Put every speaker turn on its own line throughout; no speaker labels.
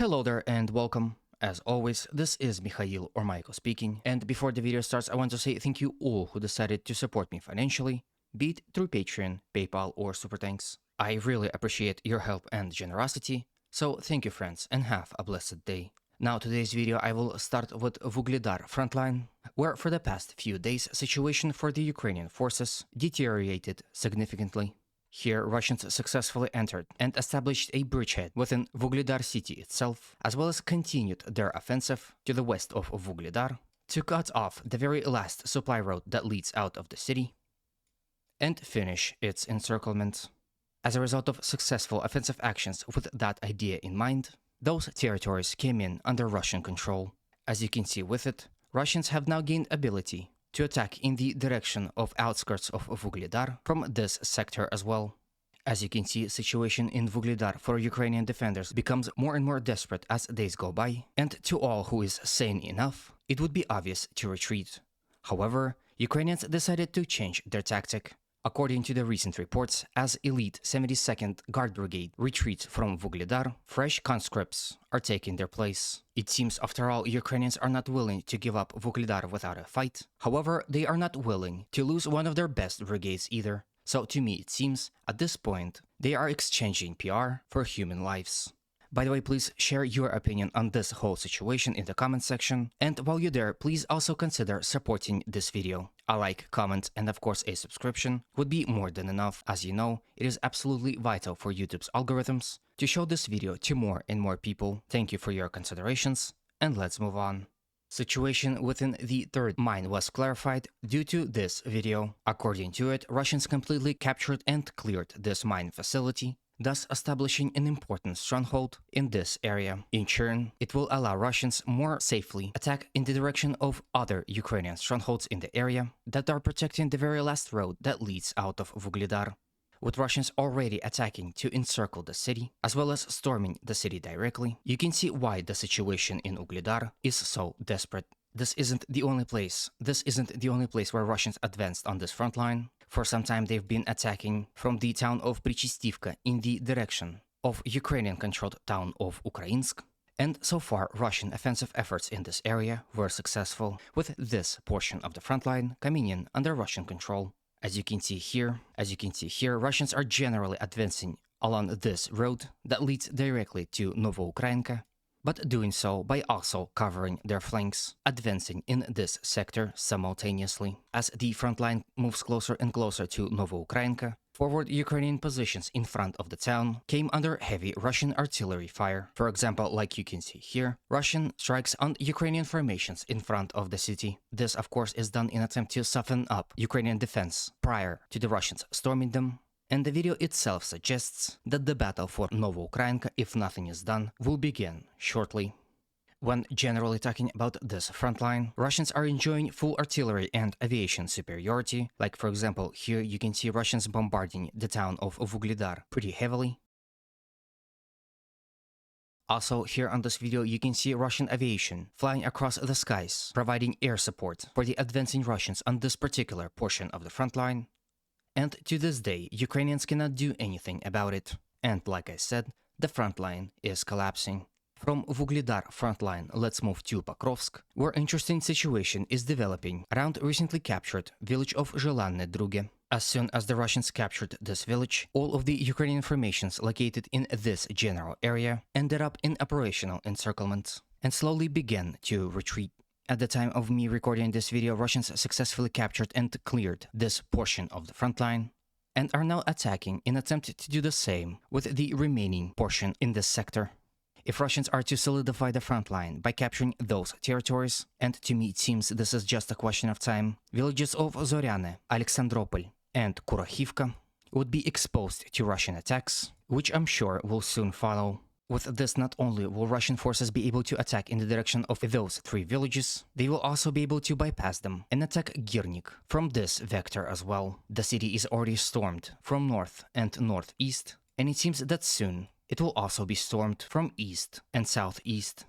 Hello there and welcome. As always, this is Mikhail or Michael speaking, and before the video starts I want to say thank you all who decided to support me financially, be it through Patreon, PayPal or Super Thanks. I really appreciate your help and generosity, so thank you friends and have a blessed day. Now today's video I will start with Vuhledar Frontline, where for the past few days situation for the Ukrainian forces deteriorated significantly. Here, Russians successfully entered and established a bridgehead within Vuhledar city itself, as well as continued their offensive to the west of Vuhledar to cut off the very last supply road that leads out of the city and finish its encirclement. As a result of successful offensive actions with that idea in mind, those territories came in under Russian control. As you can see with it, Russians have now gained ability to attack in the direction of outskirts of Vuhledar from this sector as well. As you can see, situation in Vuhledar for Ukrainian defenders becomes more and more desperate as days go by, and to all who is sane enough, it would be obvious to retreat. However, Ukrainians decided to change their tactic. According to the recent reports, as elite 72nd Guard Brigade retreats from Vuhledar, fresh conscripts are taking their place. It seems after all Ukrainians are not willing to give up Vuhledar without a fight. However, they are not willing to lose one of their best brigades either. So to me it seems, at this point, they are exchanging PR for human lives. By the way, please share your opinion on this whole situation in the comment section, and while you're there, please also consider supporting this video. A like, comment, and of course a subscription would be more than enough. As you know, it is absolutely vital for YouTube's algorithms to show this video to more and more people. Thank you for your considerations, and let's move on. Situation within the third mine was clarified due to this video. According to it, Russians completely captured and cleared this mine facility, thus establishing an important stronghold in this area. In turn, it will allow Russians more safely attack in the direction of other Ukrainian strongholds in the area that are protecting the very last road that leads out of Vuhledar. With Russians already attacking to encircle the city, as well as storming the city directly, you can see why the situation in Vuhledar is so desperate. This isn't the only place where Russians advanced on this front line. For some time they've been attacking from the town of Prichistivka in the direction of Ukrainian-controlled town of Ukrainsk. And so far, Russian offensive efforts in this area were successful, with this portion of the front line coming in under Russian control. As you can see here, Russians are generally advancing along this road that leads directly to Novoukrainka, but doing so by also covering their flanks, advancing in this sector simultaneously. As the front line moves closer and closer to Novoukrainka, forward Ukrainian positions in front of the town came under heavy Russian artillery fire. For example, like you can see here, Russian strikes on Ukrainian formations in front of the city. This of course is done in attempt to soften up Ukrainian defense prior to the Russians storming them. And the video itself suggests that the battle for Novoukrainka, if nothing is done, will begin shortly. When generally talking about this front line, Russians are enjoying full artillery and aviation superiority. Like for example, here you can see Russians bombarding the town of Vuhledar pretty heavily. Also, here on this video you can see Russian aviation flying across the skies, providing air support for the advancing Russians on this particular portion of the front line. And to this day, Ukrainians cannot do anything about it. And like I said, the front line is collapsing. From Vuhledar front line, let's move to Pokrovsk, where interesting situation is developing around recently captured village of Zhelanne Druge. As soon as the Russians captured this village, all of the Ukrainian formations located in this general area ended up in operational encirclement and slowly began to retreat. At the time of me recording this video, Russians successfully captured and cleared this portion of the front line and are now attacking in attempt to do the same with the remaining portion in this sector. If Russians are to solidify the front line by capturing those territories, and to me it seems this is just a question of time, villages of Zoryane, Alexandropol and Kurahivka would be exposed to Russian attacks, which I'm sure will soon follow. With this, not only will Russian forces be able to attack in the direction of those three villages, they will also be able to bypass them and attack Girnik from this vector as well. The city is already stormed from north and northeast, and it seems that soon it will also be stormed from east and southeast.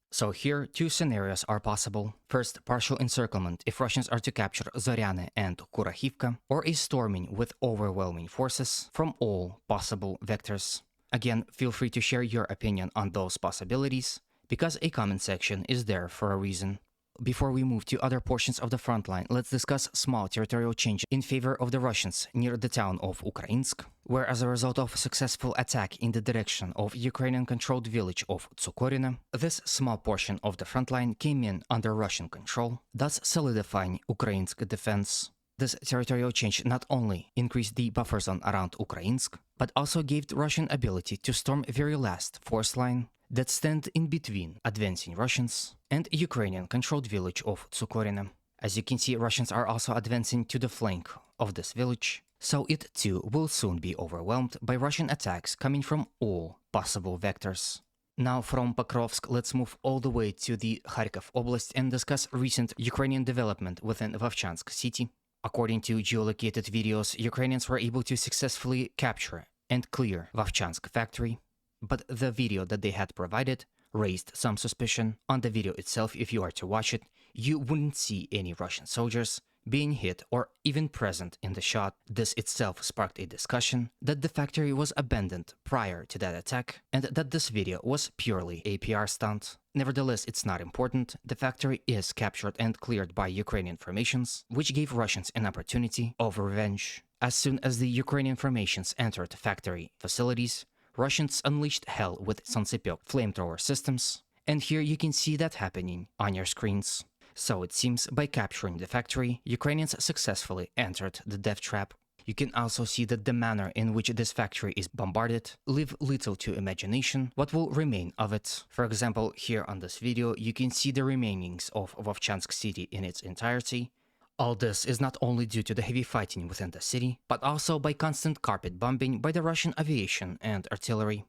So here, two scenarios are possible. First, partial encirclement if Russians are to capture Zoryane and Kurahivka, or a storming with overwhelming forces from all possible vectors. Again, feel free to share your opinion on those possibilities, because a comment section is there for a reason. Before we move to other portions of the front line, let's discuss small territorial change in favor of the Russians near the town of Ukrainsk, where as a result of successful attack in the direction of Ukrainian-controlled village of Tsukorina, this small portion of the front line came in under Russian control, thus solidifying Ukrainsk defense. This territorial change not only increased the buffer zone around Ukrainsk, but also gave the Russian ability to storm very last force line that stand in between advancing Russians and Ukrainian-controlled village of Tsukorina. As you can see, Russians are also advancing to the flank of this village, so it too will soon be overwhelmed by Russian attacks coming from all possible vectors. Now from Pokrovsk, let's move all the way to the Kharkov Oblast and discuss recent Ukrainian development within Vovchansk city. According to geolocated videos, Ukrainians were able to successfully capture and clear Vovchansk factory, but the video that they had provided raised some suspicion. On the video itself, if you are to watch it, you wouldn't see any Russian soldiers being hit or even present in the shot. This itself sparked a discussion that the factory was abandoned prior to that attack and that this video was purely a PR stunt. Nevertheless, it's not important. The factory is captured and cleared by Ukrainian formations, which gave Russians an opportunity of revenge. As soon as the Ukrainian formations entered factory facilities, Russians unleashed hell with Sansepyok flamethrower systems, and here you can see that happening on your screens. So it seems by capturing the factory, Ukrainians successfully entered the death trap. You can also see that the manner in which this factory is bombarded leave little to imagination what will remain of it. For example, here on this video, you can see the remainings of Vovchansk city in its entirety. All this is not only due to the heavy fighting within the city, but also by constant carpet bombing by the Russian aviation and artillery.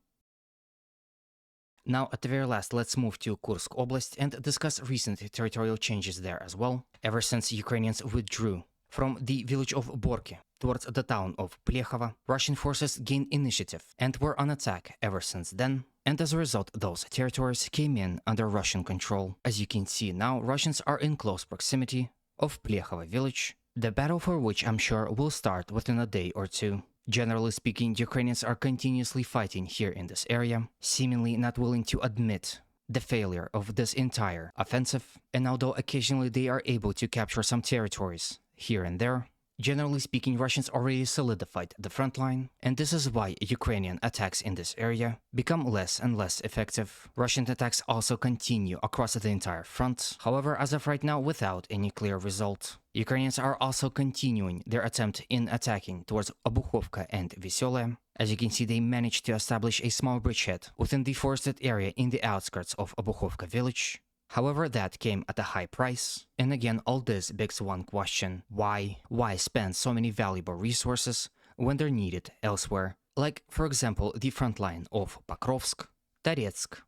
Now, at the very last, let's move to Kursk Oblast and discuss recent territorial changes there as well. Ever since Ukrainians withdrew from the village of Borki towards the town of Plekhovo, Russian forces gained initiative and were on attack ever since then. And as a result, those territories came in under Russian control. As you can see now, Russians are in close proximity of Plekhovo village, the battle for which I'm sure will start within a day or two. Generally speaking, Ukrainians are continuously fighting here in this area, seemingly not willing to admit the failure of this entire offensive, and although occasionally they are able to capture some territories here and there, generally speaking, Russians already solidified the front line, and this is why Ukrainian attacks in this area become less and less effective. Russian attacks also continue across the entire front, however, as of right now, without any clear result. Ukrainians are also continuing their attempt in attacking towards Obuchovka and Veselaya. As you can see, they managed to establish a small bridgehead within the forested area in the outskirts of Obuchovka village. However, that came at a high price. And again, all this begs one question: why? Why spend so many valuable resources when they're needed elsewhere? Like, for example, the front line of Pokrovsk, Toretsk,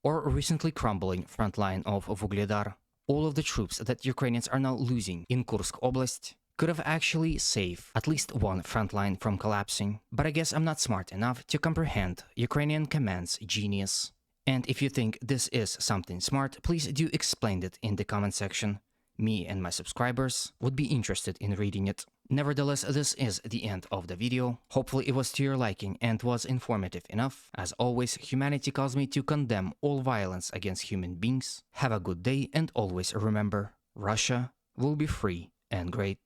or recently crumbling front line of Vuhledar. All of the troops that Ukrainians are now losing in Kursk Oblast could have actually saved at least one front line from collapsing. But I guess I'm not smart enough to comprehend Ukrainian command's genius. And if you think this is something smart, please do explain it in the comment section. Me and my subscribers would be interested in reading it. Nevertheless, this is the end of the video. Hopefully it was to your liking and was informative enough. As always, humanity calls me to condemn all violence against human beings. Have a good day and always remember, Russia will be free and great.